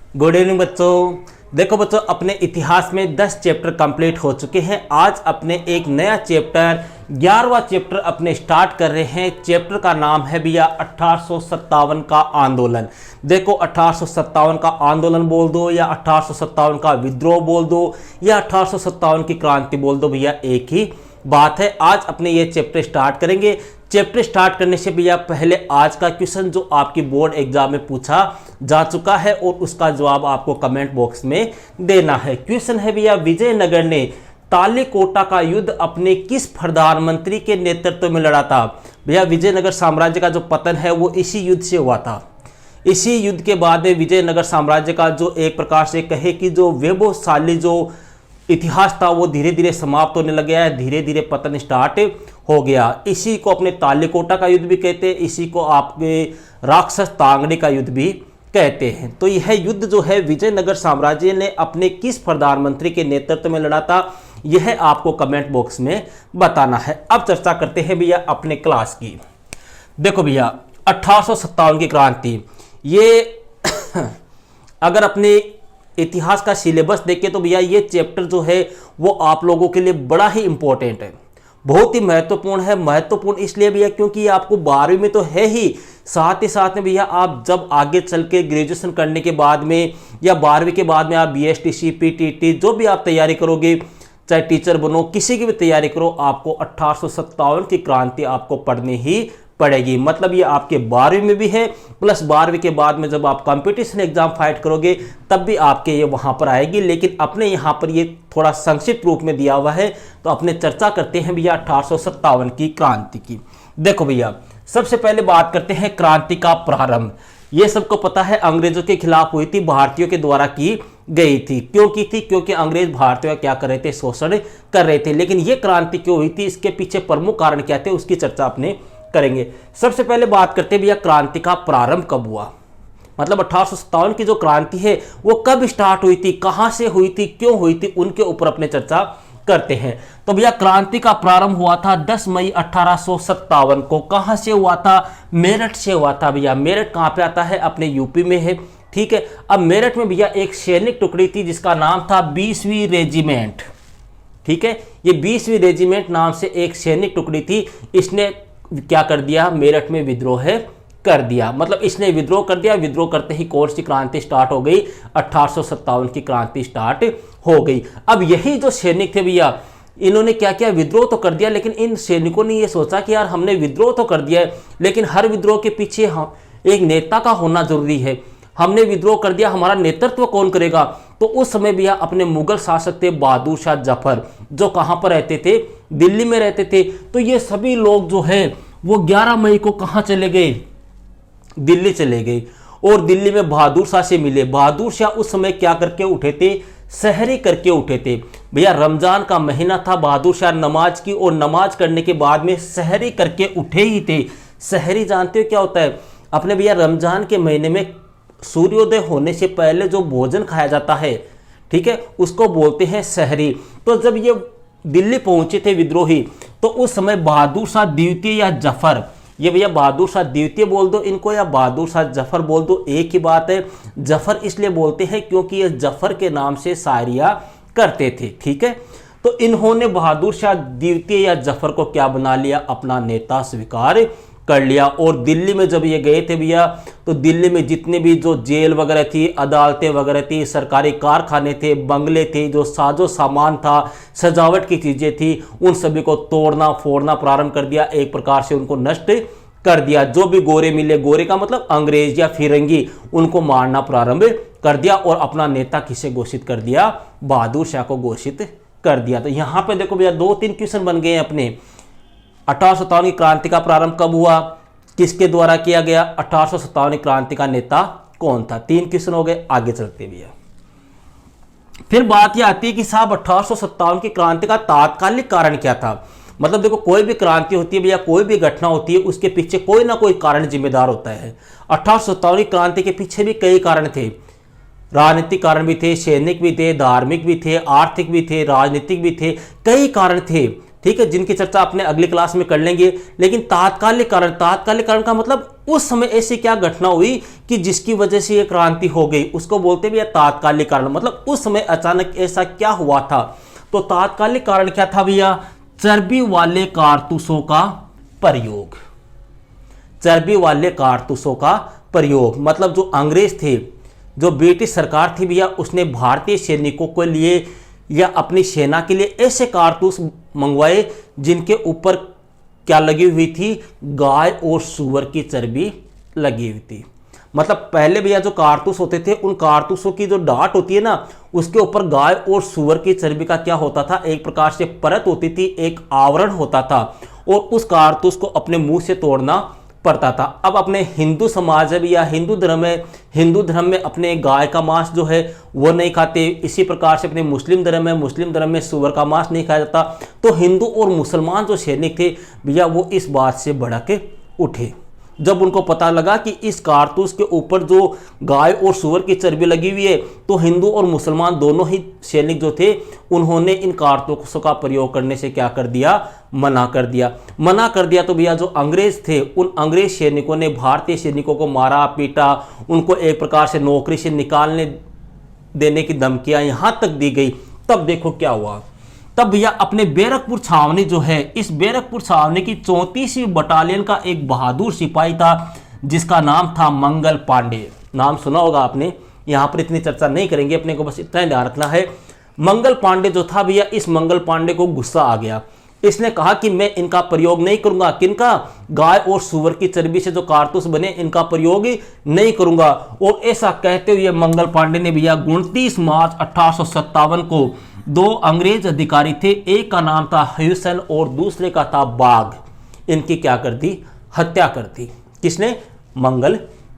Good evening बच्चों। देखो बच्चों, अपने इतिहास में 10 चैप्टर कंप्लीट हो चुके हैं। आज अपने एक नया चैप्टर 11वां चैप्टर अपने स्टार्ट कर रहे हैं। चैप्टर का नाम है भैया 1857 का आंदोलन। देखो 1857 का आंदोलन बोल दो या 1857 का विद्रोह बोल दो या 1857 की क्रांति बोल दो, भैया एक ही बात है। आज अपने ये चैप्टर स्टार्ट करेंगे। चैप्टर स्टार्ट करने से भैया पहले आज का क्वेश्चन जो आपकी बोर्ड एग्जाम में पूछा जा चुका है और उसका जवाब आपको कमेंट बॉक्स में देना है। क्वेश्चन है भैया, विजयनगर ने तालीकोटा का युद्ध अपने किस प्रधानमंत्री के नेतृत्व में लड़ा था? भैया विजयनगर साम्राज्य का जो पतन है वो इसी युद्ध से हुआ था। इसी युद्ध के बाद विजयनगर साम्राज्य का जो एक प्रकार से कहे कि जो वैभवशाली जो इतिहास था वो धीरे धीरे समाप्त होने लग गया है, धीरे धीरे पतन स्टार्ट हो गया। इसी को अपने तालीकोटा का युद्ध भी कहते हैं, इसी को आपके राक्षस तांगड़ी का युद्ध भी कहते हैं। तो यह युद्ध जो है विजयनगर साम्राज्य ने अपने किस प्रधानमंत्री के नेतृत्व में लड़ा था, यह आपको कमेंट बॉक्स में बताना है। अब चर्चा करते हैं भैया अपने क्लास की। देखो भैया 1857 की क्रांति, ये अगर अपने इतिहास का सिलेबस देखें तो भैया ये चैप्टर जो है वो आप लोगों के लिए बड़ा ही इंपॉर्टेंट है, बहुत ही महत्वपूर्ण है। महत्वपूर्ण इसलिए भैया क्योंकि ये आपको 12वीं में तो है ही, साथ ही साथ में भैया आप जब आगे चल के ग्रेजुएशन करने के बाद में या 12वीं के बाद में आप बीएसटीसी पीटीटी जो भी आप तैयारी करोगे, चाहे टीचर बनो, किसी की भी तैयारी करो, आपको 1857 की क्रांति आपको पढ़नी ही पड़ेगी। मतलब ये आपके 12वीं में भी है, प्लस 12वीं के बाद में जब आप कंपटीशन एग्जाम फाइट करोगे तब भी आपके ये वहां पर आएगी। लेकिन अपने यहाँ पर ये थोड़ा संक्षिप्त रूप में दिया हुआ है, तो अपने चर्चा करते हैं भैया 1857 की क्रांति की। देखो भैया सबसे पहले बात करते हैं क्रांति का प्रारंभ। ये सबको पता है अंग्रेजों के खिलाफ हुई थी, भारतीयों के द्वारा की गई थी। क्यों की थी? क्योंकि अंग्रेज भारतीयों का क्या कर रहे थे, शोषण कर रहे थे। लेकिन ये क्रांति क्यों हुई थी, इसके पीछे प्रमुख कारण क्या थे, उसकी चर्चा अपने करेंगे। सबसे पहले बात करते हैं भैया क्रांति का प्रारंभ कब हुआ, मतलब 1857 की जो क्रांति है वो कब स्टार्ट हुई थी, कहां से हुई थी, क्यों हुई थी, उनके ऊपर अपने चर्चा करते हैं। तो भैया क्रांति का प्रारंभ हुआ था 10 मई 1857 को। कहां से हुआ था? मेरठ से हुआ था। भैया मेरठ कहां पे आता है? अपने यूपी में है, ठीक है। अब मेरठ में भैया एक सैनिक टुकड़ी थी जिसका नाम था 20वीं रेजिमेंट, ठीक है। ये 20वीं रेजिमेंट नाम से एक सैनिक टुकड़ी थी। इसने क्या कर दिया, मेरठ में विद्रोह कर दिया। मतलब इसने विद्रोह कर दिया। विद्रोह करते ही कौन सी क्रांति स्टार्ट हो गई? 1857 की क्रांति स्टार्ट हो गई। अब यही जो सैनिक थे भैया, इन्होंने क्या किया, विद्रोह तो कर दिया, लेकिन इन सैनिकों ने ये सोचा कि यार हमने विद्रोह तो कर दिया है, लेकिन हर विद्रोह के पीछे एक नेता का होना जरूरी है। हमने विद्रोह कर दिया, हमारा नेतृत्व कौन करेगा? तो उस समय भैया अपने मुगल शासक थे बहादुर शाह जफर, जो कहां पर रहते थे? दिल्ली में रहते थे। तो ये सभी लोग जो है वो 11 मई को कहां चले गए? दिल्ली चले गए और दिल्ली में बहादुर शाह से मिले। बहादुर शाह उस समय क्या करके उठे थे? सहरी करके उठे थे। भैया रमजान का महीना था, बहादुर शाह नमाज की और नमाज करने के बाद में सहरी करके उठे ही थे। सहरी जानते हो क्या होता है? अपने भैया रमजान के महीने में सूर्योदय होने से पहले जो भोजन खाया जाता है, ठीक है, उसको बोलते हैं सहरी। तो जब ये दिल्ली पहुंचे थे विद्रोही, तो उस समय बहादुर शाह द्वितीय या जफर, ये भैया बहादुर शाह द्वितीय बोल दो इनको या बहादुर शाह जफर बोल दो, एक ही बात है। जफर इसलिए बोलते हैं क्योंकि ये जफर के नाम से शायरिया करते थे, ठीक है। तो इन्होंने बहादुर शाह द्वितीय या जफर को क्या बना लिया? अपना नेता स्वीकार कर लिया। और दिल्ली में जब ये गए थे भैया, तो दिल्ली में जितने भी जो जेल वगैरह थी, अदालतें वगैरह थी, सरकारी कारखाने थे, बंगले थे, जो साजो सामान था, सजावट की चीजें थी, उन सभी को तोड़ना फोड़ना प्रारंभ कर दिया। एक प्रकार से उनको नष्ट कर दिया। जो भी गोरे मिले, गोरे का मतलब अंग्रेज या फिरंगी, उनको मारना प्रारंभ कर दिया और अपना नेता किसे घोषित कर दिया? बहादुर शाह को घोषित कर दिया। तो यहां पे देखो भैया 2-3 क्वेश्चन बन गए अपने। 1857 की क्रांति का प्रारंभ कब हुआ, किसके द्वारा किया गया, 1857 क्रांति का नेता कौन था? 3 क्वेश्चन हो गए। आगे चलते भैया फिर बात यह आती है कि साहब 1857 की क्रांति का तात्कालिक कारण क्या था। मतलब देखो कोई भी क्रांति होती है भैया, कोई भी घटना होती है, उसके पीछे कोई ना कोई कारण जिम्मेदार होता है। 1857 की क्रांति के पीछे भी कई कारण थे। राजनीतिक कारण भी थे, सैनिक भी थे, धार्मिक भी थे, आर्थिक भी थे, राजनीतिक भी थे, कई कारण थे। ठीक है, जिनकी चर्चा अपने अगली क्लास में कर लेंगे। लेकिन तात्कालिक कारण का मतलब उस समय ऐसी क्या घटना हुई कि जिसकी वजह से ये क्रांति हो गई, उसको बोलते भी तात्कालिक कारण। मतलब उस समय अचानक ऐसा क्या हुआ था। तो तात्कालिक कारण क्या था भैया? चर्बी वाले कारतूसों का प्रयोग। चर्बी वाले कारतूसों का प्रयोग मतलब जो अंग्रेज थे, जो ब्रिटिश सरकार थी भैया, उसने भारतीय सैनिकों के लिए या अपनी सेना के लिए ऐसे कारतूस मंगवाए जिनके ऊपर क्या लगी हुई थी? गाय और सूअर की चर्बी लगी हुई थी। मतलब पहले भैया जो कारतूस होते थे, उन कारतूसों की जो डांट होती है ना, उसके ऊपर गाय और सूअर की चर्बी का क्या होता था? एक प्रकार से परत होती थी, एक आवरण होता था, और उस कारतूस को अपने मुंह से तोड़ना पड़ता था। अब अपने हिंदू समाज है या हिंदू धर्म है, हिंदू धर्म में अपने गाय का मांस जो है वो नहीं खाते। इसी प्रकार से अपने मुस्लिम धर्म है, मुस्लिम धर्म में सूअर का मांस नहीं खाया जाता। तो हिंदू और मुसलमान जो सैनिक थे भैया, वो इस बात से भड़क उठे जब उनको पता लगा कि इस कारतूस के ऊपर जो गाय और सूअर की चर्बी लगी हुई है। तो हिंदू और मुसलमान दोनों ही सैनिक जो थे, उन्होंने इन कारतूसों का प्रयोग करने से क्या कर दिया? मना कर दिया। मना कर दिया तो भैया जो अंग्रेज थे, उन अंग्रेज सैनिकों ने भारतीय सैनिकों को मारा पीटा, उनको एक प्रकार से नौकरी से निकालने देने की धमकियां यहां तक दी गई। तब देखो क्या हुआ। तब भैया अपने बैरकपुर छावनी जो है, इस बैरकपुर छावनी की 34वीं बटालियन का एक बहादुर सिपाही था जिसका नाम था मंगल पांडे। नाम सुना होगा आपने, यहां पर इतनी चर्चा नहीं करेंगे, अपने को बस इतना ध्यान रखना है। मंगल पांडे जो था भैया, इस मंगल पांडे को गुस्सा आ गया। इसने कहा कि मैं इनका प्रयोग नहीं करूंगा। किनका? गाय और सूअर की चर्बी से जो कारतूस बने, इनका प्रयोग नहीं करूंगा। और ऐसा कहते हुए मंगल पांडे ने भैया 29 मार्च 1857 को दो अंग्रेज अधिकारी थे, एक का नाम था ह्यूसन और दूसरे का था बाग, इनकी क्या कर दी? हत्या कर दी। किसने? मंगल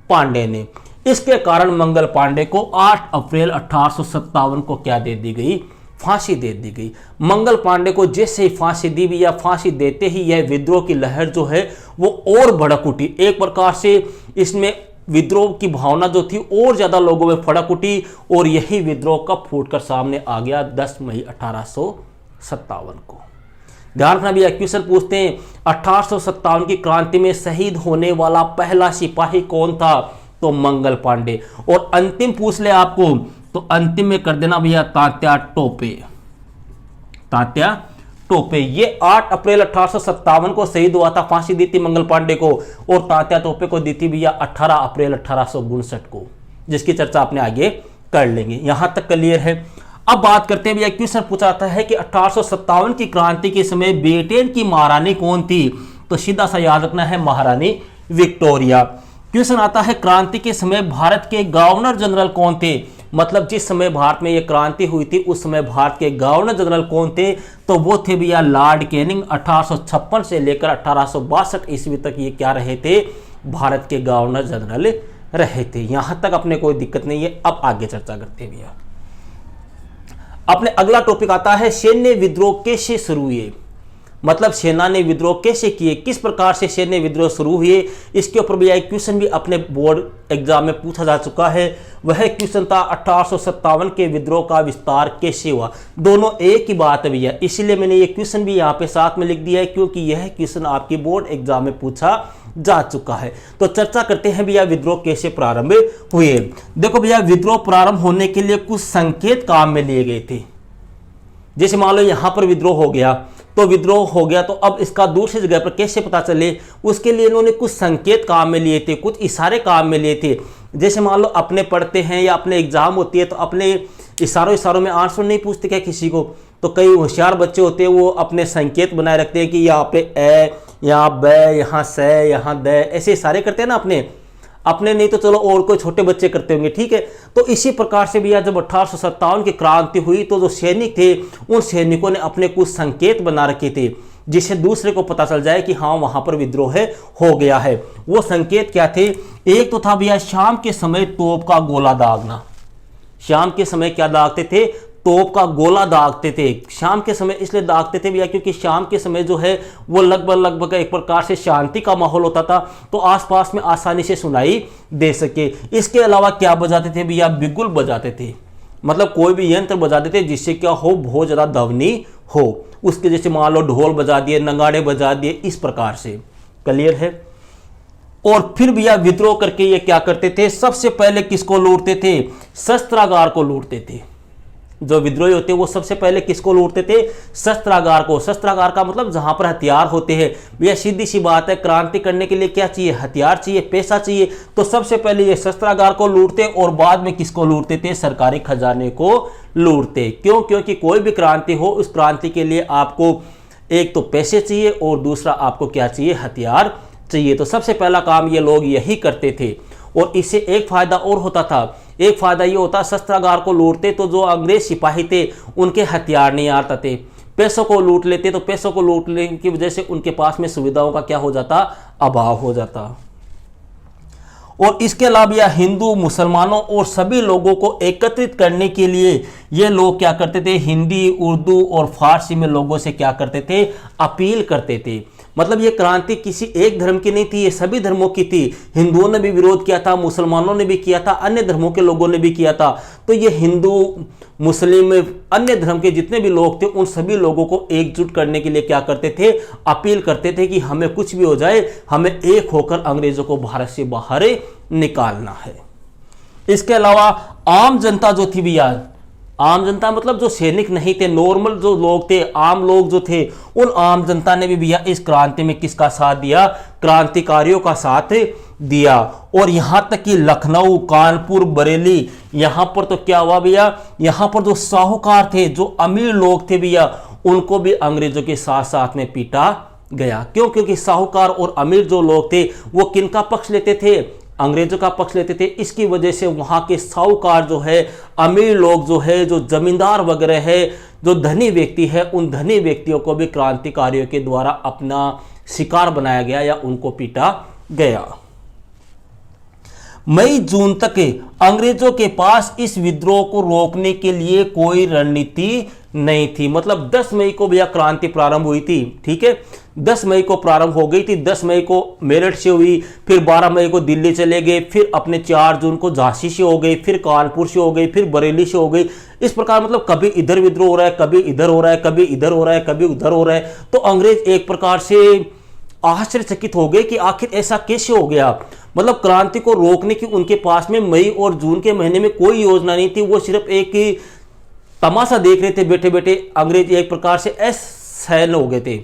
पांडे ने। इसके कारण मंगल पांडे को 8 अप्रैल 1857 को क्या दे दी गई? फांसी दे दी गई। मंगल पांडे को जैसे ही फांसी दी भी, या फांसी देते ही यह विद्रोह की लहर जो है वो और भड़क उठी। एक प्रकार से इसमें विद्रोह की भावना जो थी और ज्यादा लोगों में फड़क उठी, और यही विद्रोह कब फूटकर सामने आ गया? 10 मई 1857 को। ध्यान रखना भैया, क्वेश्चन पूछते हैं 1857 की क्रांति में शहीद होने वाला पहला सिपाही कौन था? तो मंगल पांडे। और अंतिम पूछ ले आपको, तो अंतिम में कर देना भैया तात्या टोपे। तात्या टोपे ये 8 अप्रैल 1857 को शहीद हुआ था, फांसी दी थी मंगल पांडे को, और तात्या टोपे को दी थी भैया 18 अप्रैल 1859 को, जिसकी चर्चा आपने आगे कर लेंगे। यहां तक क्लियर है। अब बात करते हैं भैया, क्वेश्चन पूछा जाता है कि 1857 की क्रांति के समय ब्रिटेन की महारानी कौन थी? तो सीधा सा याद रखना है, महारानी विक्टोरिया। क्वेश्चन आता है क्रांति के समय भारत के गवर्नर जनरल कौन थे? मतलब जिस समय भारत में यह क्रांति हुई थी उस समय भारत के गवर्नर जनरल कौन थे? तो वो थे भैया लॉर्ड कैनिंग। 1856 से लेकर 1862 ईस्वी तक ये क्या रहे थे? भारत के गवर्नर जनरल रहे थे। यहां तक अपने कोई दिक्कत नहीं है। अब आगे चर्चा करते हैं भैया। अपने अगला टॉपिक आता है सैन्य विद्रोह कैसे शुरू हुए। मतलब सेना ने विद्रोह कैसे किए, किस प्रकार से सैन्य विद्रोह शुरू हुए, इसके ऊपर भी एक क्वेश्चन भी अपने बोर्ड एग्जाम में पूछा जा चुका है। वह क्वेश्चन था 1857 के विद्रोह का विस्तार कैसे हुआ। दोनों एक ही बात है भैया, इसीलिए मैंने ये क्वेश्चन भी यहाँ पे साथ में लिख दिया है, क्योंकि यह क्वेश्चन आपकी बोर्ड एग्जाम में पूछा जा चुका है। तो चर्चा करते हैं भैया विद्रोह कैसे प्रारंभ हुए। देखो भैया, विद्रोह प्रारंभ होने के लिए कुछ संकेत काम में लिए गए थे। जैसे मान लो यहां पर विद्रोह हो गया, तो विद्रोह हो गया, तो अब इसका दूसरी जगह पर कैसे पता चले, उसके लिए इन्होंने कुछ संकेत काम में लिए थे, कुछ इशारे काम में लिए थे। जैसे मान लो अपने पढ़ते हैं या अपने एग्जाम होती है, तो अपने इशारों में आंसर नहीं पूछते क्या किसी को। तो कई होशियार बच्चे होते हैं, वो अपने संकेत बनाए रखते हैं कि यहाँ पे ए, यहाँ ब, यहाँ स, यहाँ द, ऐसे इशारे करते हैं ना अपने नहीं तो चलो और कोई छोटे बच्चे करते होंगे, ठीक है। तो इसी प्रकार से भैया जब 1857 की क्रांति हुई, तो जो सैनिक थे उन सैनिकों ने अपने कुछ संकेत बना रखे थे, जिससे दूसरे को पता चल जाए कि हाँ वहां पर विद्रोह हो गया है। वो संकेत क्या थे? एक तो था भैया शाम के समय तोप का गोला दागना। शाम के समय क्या दागते थे? तोप का गोला दागते थे। शाम के समय इसलिए दागते थे भैया क्योंकि शाम के समय जो है वो लगभग एक प्रकार से शांति का माहौल होता था, तो आसपास में आसानी से सुनाई दे सके। इसके अलावा क्या बजाते थे भैया? बिगुल बजाते थे। मतलब कोई भी यंत्र बजा देते जिससे क्या हो, बहुत ज़्यादा ध्वनि हो, उसके जैसे मान लो ढोल बजा दिए, नगाड़े बजा दिए, इस प्रकार से। क्लियर है। और फिर भैया विद्रोह करके ये क्या करते थे, सबसे पहले किसको लूटते थे, शस्त्रागार को लूटते थे। जो विद्रोही होते हैं वो सबसे पहले किसको लूटते थे, शस्त्रागार को। शस्त्रागार का मतलब जहां पर हथियार होते हैं। भैया सीधी सी बात है, क्रांति करने के लिए क्या चाहिए, हथियार चाहिए, पैसा चाहिए। तो सबसे पहले ये शस्त्रागार को लूटते और बाद में किसको लूटते थे, सरकारी खजाने को लूटते। क्यों, क्योंकि कोई भी क्रांति हो, उस क्रांति के लिए आपको एक तो पैसे चाहिए और दूसरा आपको क्या चाहिए, हथियार चाहिए। तो सबसे पहला काम ये लोग यही करते थे। और इससे एक फायदा और होता था, एक फायदा ये होता, शस्त्रागार को लूटते तो जो अंग्रेज सिपाही थे उनके हथियार नहीं आते थे। पैसों को लूट लेते तो पैसों को लूटने की वजह से उनके पास में सुविधाओं का क्या हो जाता, अभाव हो जाता। और इसके अलावा यह हिंदू, मुसलमानों और सभी लोगों को एकत्रित करने के लिए ये लोग क्या करते थे, हिंदी, उर्दू और फारसी में लोगों से क्या करते थे, अपील करते थे। मतलब ये क्रांति किसी एक धर्म की नहीं थी, ये सभी धर्मों की थी। हिंदुओं ने भी विरोध किया था, मुसलमानों ने भी किया था, अन्य धर्मों के लोगों ने भी किया था। तो ये हिंदू, मुस्लिम, अन्य धर्म के जितने भी लोग थे उन सभी लोगों को एकजुट करने के लिए क्या करते थे, अपील करते थे कि हमें कुछ भी हो जाए, हमें एक होकर अंग्रेजों को भारत से बाहर निकालना है। इसके अलावा आम जनता जो थी भैया, आम जनता मतलब जो सैनिक नहीं थे, नॉर्मल जो लोग थे, आम लोग जो थे, उन आम जनता ने भी भैया इस क्रांति में किसका साथ दिया, क्रांतिकारियों का साथ दिया। और यहां तक कि लखनऊ, कानपुर, बरेली, यहां पर तो क्या हुआ भैया, यहां पर जो साहूकार थे, जो अमीर लोग थे भैया, उनको भी अंग्रेजों के साथ साथ में पीटा गया। क्यों, क्योंकि साहूकार और अमीर जो लोग थे वो किनका पक्ष लेते थे, अंग्रेजों का पक्ष लेते थे। इसकी वजह से वहां के साहूकार जो है, अमीर लोग जो है, जो जमींदार वगैरह है, जो धनी व्यक्ति है, उन धनी व्यक्तियों को भी क्रांतिकारियों के द्वारा अपना शिकार बनाया गया या उनको पीटा गया। मई जून तक अंग्रेजों के पास इस विद्रोह को रोकने के लिए कोई रणनीति नहीं थी। मतलब 10 मई को भैया क्रांति प्रारंभ हुई थी, ठीक है, 10 मई को प्रारंभ हो गई थी। 10 मई को मेरठ से हुई, फिर 12 मई को दिल्ली चले गए, फिर अपने 4 जून को झांसी से हो गई, फिर कानपुर से हो गई, फिर बरेली से हो गई। इस प्रकार मतलब कभी इधर विद्रोह हो रहा है, कभी इधर हो रहा है, कभी इधर हो रहा है, कभी उधर हो रहा है। तो अंग्रेज एक प्रकार से आश्चर्यचकित हो गए कि आखिर ऐसा कैसे हो गया। मतलब क्रांति को रोकने की उनके पास में मई और जून के महीने में कोई योजना नहीं थी। वो सिर्फ एक तमाशा देख रहे थे बैठे बैठे। अंग्रेज एक प्रकार से असहन हो गए थे,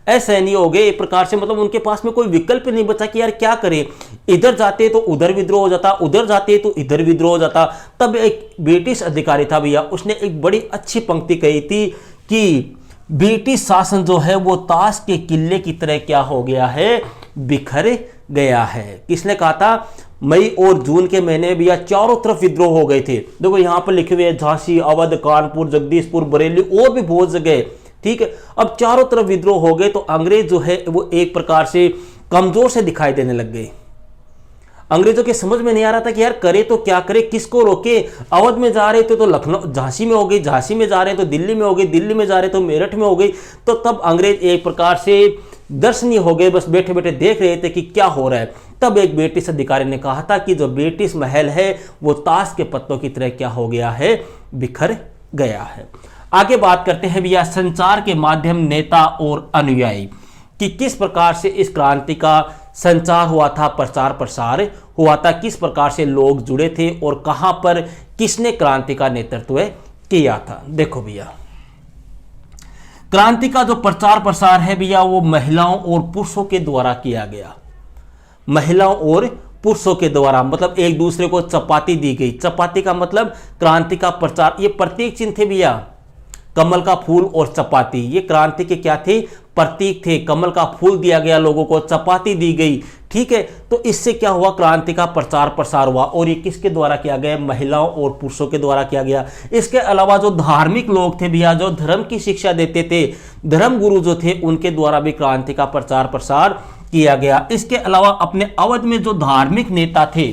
असहनीय हो गए एक प्रकार से। मतलब उनके पास में कोई विकल्प नहीं बचा कि यार क्या करें, इधर जाते तो उधर विद्रोह हो जाता, उधर जाते तो इधर विद्रोह हो जाता। तब एक ब्रिटिश अधिकारी था भैया, उसने एक बड़ी अच्छी पंक्ति कही थी कि ब्रिटिश शासन जो है वो ताश के किले की तरह क्या हो गया है, बिखर गया है। किसने कहा था, मई और जून के महीने भैया चारों तरफ विद्रोह हो गए थे। देखो यहां पर लिखे हुए हैं झांसी, अवध, कानपुर, जगदीशपुर, बरेली और भी बहुत जगह, ठीक है। अब चारों तरफ विद्रोह हो गए तो अंग्रेज जो है वो एक प्रकार से कमजोर से दिखाई देने लग गए। अंग्रेजों के समझ में नहीं आ रहा था कि यार करे तो क्या करे, किसको रोके। अवध में जा रहे थे तो लखनऊ, झांसी में हो गई, झांसी में जा रहे तो दिल्ली में हो गई, दिल्ली में जा रहे तो मेरठ में हो गई। तो तब अंग्रेज एक प्रकार से दर्शनीय हो गए, बस बैठे बैठे देख रहे थे कि क्या हो रहा है। तब एक ब्रिटिश अधिकारी ने कहा था कि जो ब्रिटिश महल है वो ताश के पत्तों की तरह क्या हो गया है, बिखर गया है। आगे बात करते हैं भैया संचार के माध्यम, नेता और अनुयायी, कि किस प्रकार से इस क्रांति का संचार हुआ था, प्रचार प्रसार हुआ था, किस प्रकार से लोग जुड़े थे और कहां पर किसने क्रांति का नेतृत्व किया था। देखो भैया क्रांति का जो प्रचार प्रसार है भैया वो महिलाओं और पुरुषों के द्वारा किया गया। महिलाओं और पुरुषों के द्वारा, मतलब एक दूसरे को चपाती दी गई। चपाती का मतलब क्रांति का प्रचार, ये प्रतीक चिन्ह थे भैया, कमल का फूल और चपाती, ये क्रांति के क्या थे, प्रतीक थे। कमल का फूल दिया गया लोगों को, चपाती दी गई, ठीक है। तो इससे क्या हुआ, क्रांति का प्रचार प्रसार हुआ। और ये किसके द्वारा किया गया, महिलाओं और पुरुषों के द्वारा किया गया। इसके अलावा जो धार्मिक लोग थे भैया, जो धर्म की शिक्षा देते थे, धर्म गुरु जो थे, उनके द्वारा भी क्रांति का प्रचार प्रसार किया गया। इसके अलावा अपने अवध में जो धार्मिक नेता थे,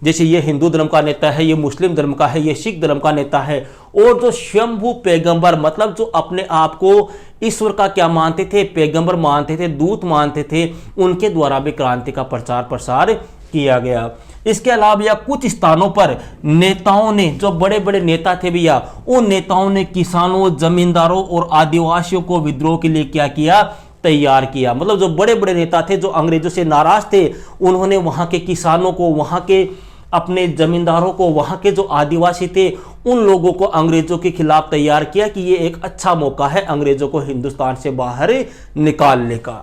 जैसे ये हिंदू धर्म का नेता है, ये मुस्लिम धर्म का है, ये सिख धर्म का नेता है, और जो स्वयंभू पैगंबर, मतलब जो अपने आप को ईश्वर का क्या मानते थे, पैगंबर मानते थे, दूत मानते थे, उनके द्वारा भी क्रांति का प्रचार प्रसार किया गया। इसके अलावा भैया कुछ स्थानों पर नेताओं ने, जो बड़े बड़े नेता थे भैया, उन नेताओं ने किसानों, जमींदारों और आदिवासियों को विद्रोह के लिए क्या किया, तैयार किया। मतलब जो बड़े बड़े नेता थे, जो अंग्रेजों से नाराज थे, उन्होंने वहां के किसानों को, वहां के अपने जमींदारों को, वहां के जो आदिवासी थे, उन लोगों को अंग्रेजों के खिलाफ तैयार किया कि ये एक अच्छा मौका है अंग्रेजों को हिंदुस्तान से बाहर निकालने का।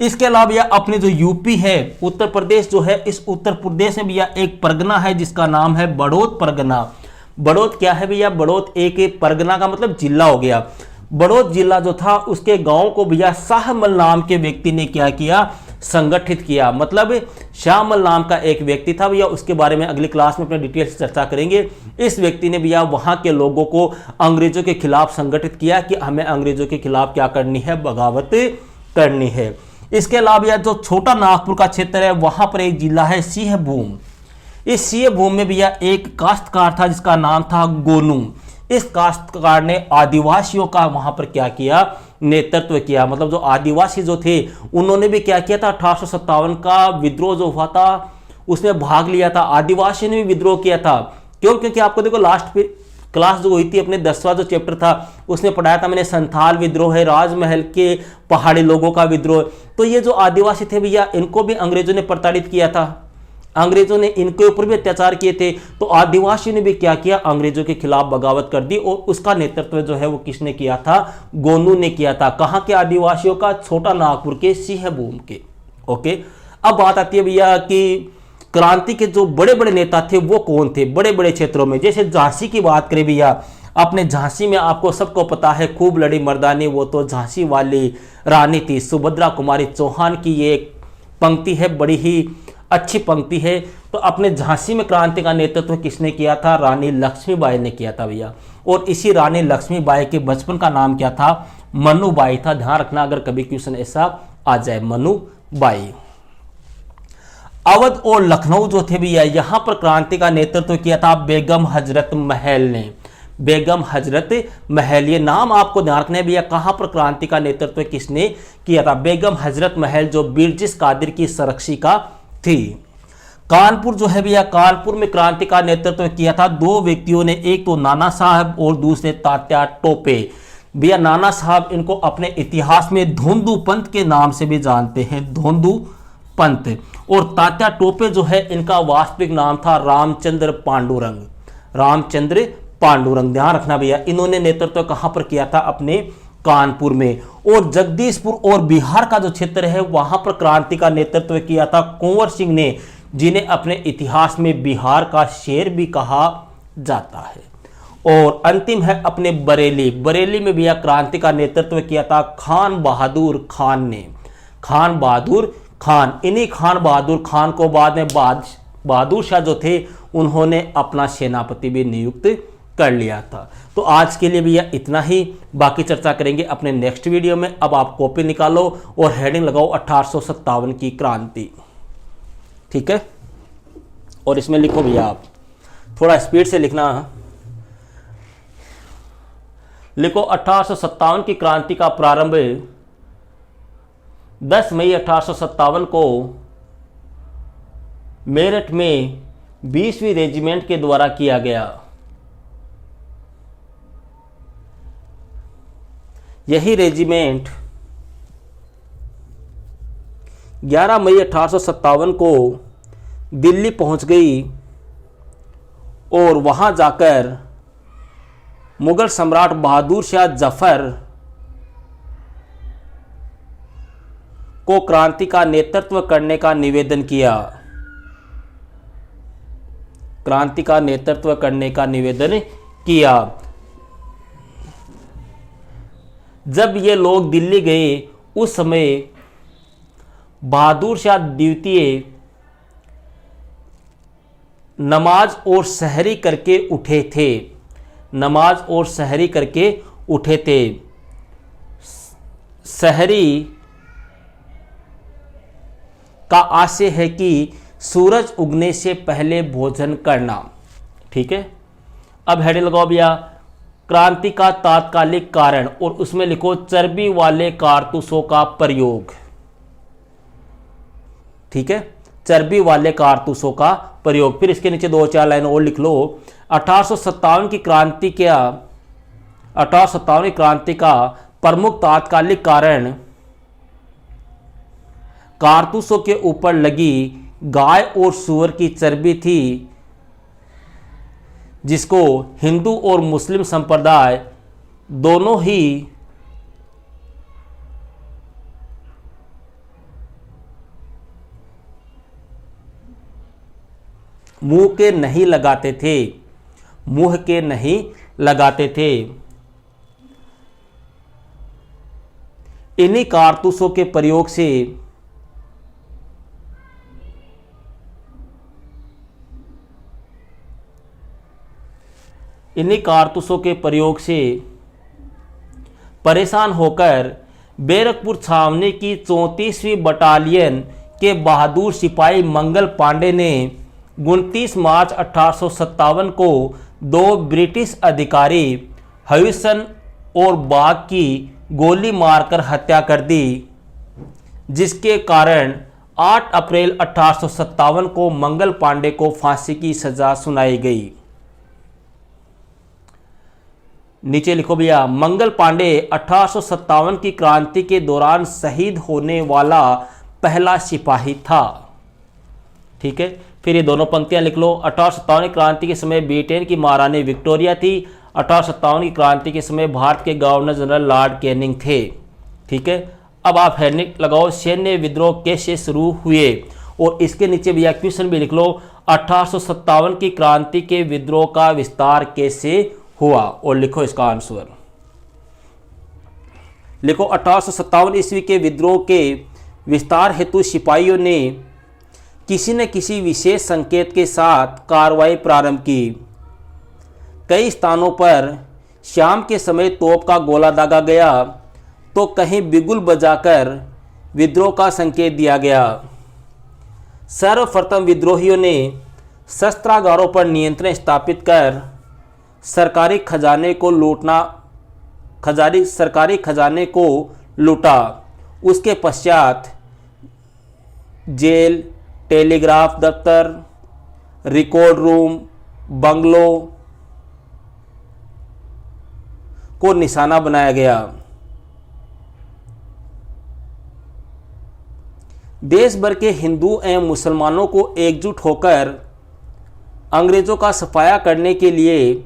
इसके अलावा यह अपने जो यूपी है, उत्तर प्रदेश जो है, इस उत्तर प्रदेश में भैया एक परगना है जिसका नाम है बड़ौद परगना। बड़ौद क्या है भैया, बड़ौद एक परगना का मतलब जिला हो गया। बड़ौद जिला जो था, उसके गांव को भैया शाहमल नाम के व्यक्ति ने क्या किया, संगठित किया। मतलब शाहमल नाम का एक व्यक्ति था भैया, उसके बारे में अगली क्लास में अपने डिटेल से चर्चा करेंगे। इस व्यक्ति ने भैया वहां के लोगों को अंग्रेजों के खिलाफ संगठित किया कि हमें अंग्रेजों के खिलाफ क्या करनी है, बगावत करनी है। इसके अलावा भैया जो छोटा नागपुर का क्षेत्र है, वहां पर एक जिला है सिंहभूम। इस सिंहभूम में भैया एक काश्तकार था जिसका नाम था गोनू। इस काश्तकार ने आदिवासियों का वहां पर क्या किया, नेतृत्व किया। मतलब जो आदिवासी जो थे, उन्होंने भी क्या किया था, 1857 का विद्रोह जो हुआ था उसमें भाग लिया था। आदिवासियों ने भी विद्रोह किया था। क्यों? क्योंकि आपको देखो लास्ट क्लास जो हुई थी, अपने 10वां जो चैप्टर था उसमें पढ़ाया था मैंने, संथाल विद्रोह है, राजमहल के पहाड़ी लोगों का विद्रोह। तो ये जो आदिवासी थे भैया, इनको भी अंग्रेजों ने प्रताड़ित किया था, अंग्रेजों ने इनके ऊपर भी अत्याचार किए थे। तो आदिवासियों ने भी क्या किया, अंग्रेजों के खिलाफ बगावत कर दी, और उसका नेतृत्व जो है वो किसने किया था, गोनू ने किया था। कहां के आदिवासियों का, छोटा नागपुर के सिंहभूम के। ओके, अब बात आती है भैया कि क्रांति के जो बड़े बड़े नेता थे वो कौन थे बड़े बड़े क्षेत्रों में। जैसे झांसी की बात करें भैया, अपने झांसी में आपको सबको पता है, खूब लड़ी मर्दानी वो तो झांसी वाली रानी थी। सुभद्रा कुमारी चौहान की ये एक पंक्ति है, बड़ी ही अच्छी पंक्ति है। तो अपने झांसी में क्रांति का नेतृत्व किसने किया था, रानी लक्ष्मीबाई ने किया था भैया। और इसी रानी लक्ष्मीबाई के बचपन का नाम क्या था, मनुबाई था। ध्यान रखना अगर कभी क्वेश्चन ऐसा आ जाए, मनुबाई। अवध और लखनऊ जो थे भैया, यहां पर क्रांति का नेतृत्व किया था बेगम हजरत महल ने। बेगम हजरत महल, ये नाम आपको ध्यान रखना है भैया। कहां पर क्रांति का नेतृत्व किसने किया था, बेगम हजरत महल, जो बिरजिस कादिर की सरक्षिका थी। कानपुर जो है भैया, कानपुर में क्रांति का नेतृत्व किया था दो व्यक्तियों ने, एक तो नाना साहब और दूसरे तात्या टोपे। भैया नाना साहब, इनको अपने इतिहास में धोंदू पंत के नाम से भी जानते हैं, धोंदू पंत। और तात्या टोपे जो है, इनका वास्तविक नाम था रामचंद्र पांडुरंग, रामचंद्र पांडुरंग। ध्यान रखना भैया, इन्होंने नेतृत्व कहां पर किया था, अपने कानपुर में। और जगदीशपुर और बिहार का जो क्षेत्र है, वहां पर क्रांति का नेतृत्व किया था कुंवर सिंह ने, जिन्हें अपने इतिहास में बिहार का शेर भी कहा जाता है। और अंतिम है अपने बरेली। बरेली में भैया क्रांति का नेतृत्व किया था खान बहादुर खान ने, खान बहादुर खान। इन्हीं खान बहादुर खान को बाद में बहादुर शाह जो थे, उन्होंने अपना सेनापति भी नियुक्त कर लिया था। तो आज के लिए भैया इतना ही, बाकी चर्चा करेंगे अपने नेक्स्ट वीडियो में। अब आप कॉपी निकालो और हेडिंग लगाओ 1857 की क्रांति, ठीक है। और इसमें लिखो भैया, आप थोड़ा स्पीड से लिखना, लिखो 1857 की क्रांति का प्रारंभ 10 मई 1857 को मेरठ में 20वीं रेजिमेंट के द्वारा किया गया। यही रेजिमेंट 11 मई 1857 को दिल्ली पहुंच गई और वहां जाकर मुगल सम्राट बहादुर शाह जफर को क्रांति का नेतृत्व करने का निवेदन किया, क्रांति का नेतृत्व करने का निवेदन किया। जब ये लोग दिल्ली गए, उस समय बहादुर शाह द्वितीय नमाज और सहरी करके उठे थे, नमाज और सहरी करके उठे थे। सहरी का आशय है कि सूरज उगने से पहले भोजन करना, ठीक है। अब हेडिंग लगाओ भैया, क्रांति का तात्कालिक कारण, और उसमें लिखो चर्बी वाले कारतूसों का प्रयोग, ठीक है। चर्बी वाले कारतूसों का प्रयोग। फिर इसके नीचे 2-4 लाइन और लिख लो। 1857 की क्रांति का प्रमुख तात्कालिक कारण कारतूसों के ऊपर लगी गाय और सूअर की चर्बी थी, जिसको हिंदू और मुस्लिम संप्रदाय दोनों ही मुंह के नहीं लगाते थे। इन्हीं कारतूसों के प्रयोग से परेशान होकर बैरकपुर छावनी की 34वीं बटालियन के बहादुर सिपाही मंगल पांडे ने 29 मार्च 1857 को 2 ब्रिटिश अधिकारी हविसन और बाग की गोली मारकर हत्या कर दी, जिसके कारण 8 अप्रैल 1857 को मंगल पांडे को फांसी की सजा सुनाई गई। नीचे लिखो भैया, मंगल पांडे 1857 की क्रांति के दौरान शहीद होने वाला पहला सिपाही था। ठीक है, फिर ये दोनों पंक्तियां लिख लो। 1857 की क्रांति के समय ब्रिटेन की महारानी विक्टोरिया थी। 1857 की क्रांति के समय भारत के गवर्नर जनरल लॉर्ड कैनिंग थे। ठीक है, अब आप हेडिंग लगाओ, सैन्य विद्रोह कैसे शुरू हुए, और इसके नीचे भैया क्वेश्चन भी लिख लो, 1857 की क्रांति के विद्रोह का विस्तार कैसे हुआ, और लिखो इसका आंसर। लिखो 1857 ईस्वी के विद्रोह के विस्तार हेतु सिपाहियों ने किसी न किसी विशेष संकेत के साथ कार्रवाई प्रारंभ की। कई स्थानों पर शाम के समय तोप का गोला दागा गया, तो कहीं बिगुल बजाकर विद्रोह का संकेत दिया गया। सर्वप्रथम विद्रोहियों ने शस्त्रागारों पर नियंत्रण स्थापित कर सरकारी खजाने को लूटा। उसके पश्चात जेल, टेलीग्राफ दफ्तर, रिकॉर्ड रूम, बंगलों को निशाना बनाया गया। देश भर के हिंदू एवं मुसलमानों को एकजुट होकर अंग्रेजों का सफाया करने के लिए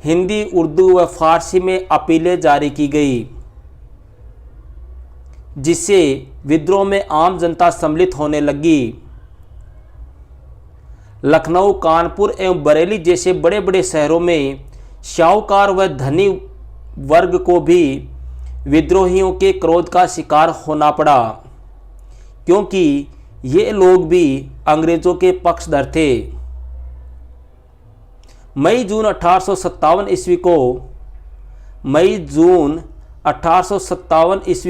हिंदी, उर्दू व फारसी में अपीलें जारी की गई, जिससे विद्रोह में आम जनता सम्मिलित होने लगी। लखनऊ, कानपुर एवं बरेली जैसे बड़े बड़े शहरों में शाहूकार व धनी वर्ग को भी विद्रोहियों के क्रोध का शिकार होना पड़ा, क्योंकि ये लोग भी अंग्रेजों के पक्षधर थे। मई जून 1857 ईस्वी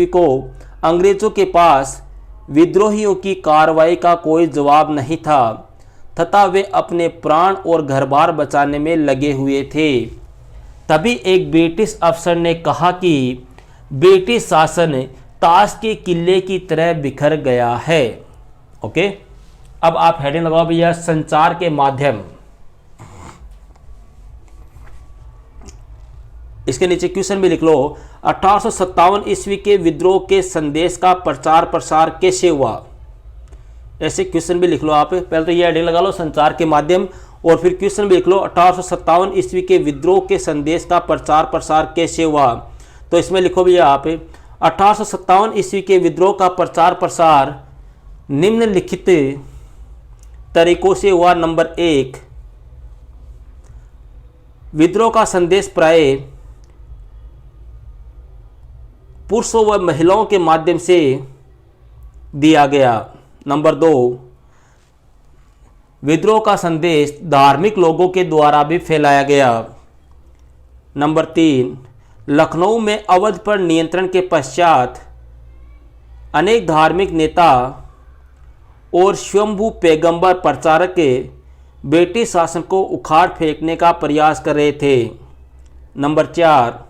को अंग्रेजों के पास विद्रोहियों की कार्रवाई का कोई जवाब नहीं था, तथा वे अपने प्राण और घर बार बचाने में लगे हुए थे। तभी एक ब्रिटिश अफसर ने कहा कि ब्रिटिश शासन ताश के किले की तरह बिखर गया है। ओके, अब आप हेडिंग लगाओ भैया, संचार के माध्यम। इसके नीचे क्वेश्चन भी लिख लो, 1857 ईस्वी के विद्रोह के संदेश का प्रचार प्रसार कैसे हुआ। ऐसे क्वेश्चन भी लिख लो आप। पहले तो ये हेडिंग लगा लो, संचार के माध्यम, और फिर क्वेश्चन भी लिख लो, 1857 ईस्वी के विद्रोह के संदेश का प्रचार प्रसार कैसे हुआ। तो इसमें लिखो भैया आप, 1857 ईस्वी के विद्रोह का प्रचार प्रसार निम्नलिखित तरीकों से हुआ। नंबर 1, विद्रोह का संदेश प्राय पुरुषों व महिलाओं के माध्यम से दिया गया। नंबर 2, विद्रोह का संदेश धार्मिक लोगों के द्वारा भी फैलाया गया। नंबर 3, लखनऊ में अवध पर नियंत्रण के पश्चात अनेक धार्मिक नेता और स्वयंभू पैगंबर प्रचारक ब्रिटिश शासन को उखाड़ फेंकने का प्रयास कर रहे थे। नंबर 4,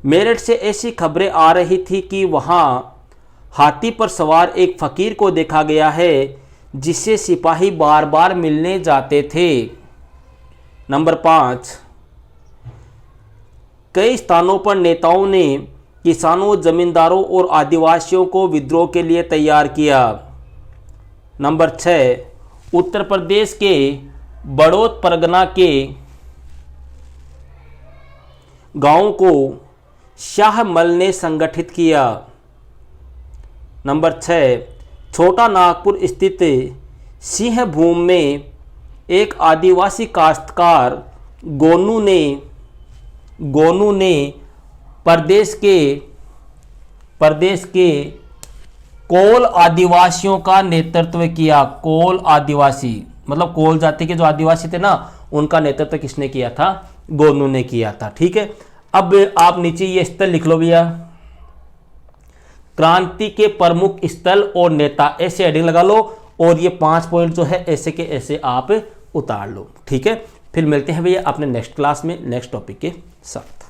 मेरठ से ऐसी खबरें आ रही थी कि वहां हाथी पर सवार एक फकीर को देखा गया है जिससे सिपाही बार बार मिलने जाते थे। नंबर 5, कई स्थानों पर नेताओं ने किसानों, जमींदारों और आदिवासियों को विद्रोह के लिए तैयार किया। नंबर 6, उत्तर प्रदेश के बड़ौद परगना के गांवों को शाहमल ने संगठित किया। नंबर 6, छोटा नागपुर स्थित सिंहभूम में एक आदिवासी काश्तकार गोनू ने प्रदेश के कोल आदिवासियों का नेतृत्व किया। कोल आदिवासी मतलब कोल जाति के जो आदिवासी थे ना, उनका नेतृत्व किसने किया था? गोनू ने किया था। ठीक है, अब आप नीचे ये स्थल लिख लो भैया, क्रांति के प्रमुख स्थल और नेता, ऐसे हेडिंग लगा लो और ये 5 पॉइंट जो है ऐसे के ऐसे आप उतार लो। ठीक है, फिर मिलते हैं भैया अपने नेक्स्ट क्लास में नेक्स्ट टॉपिक के साथ।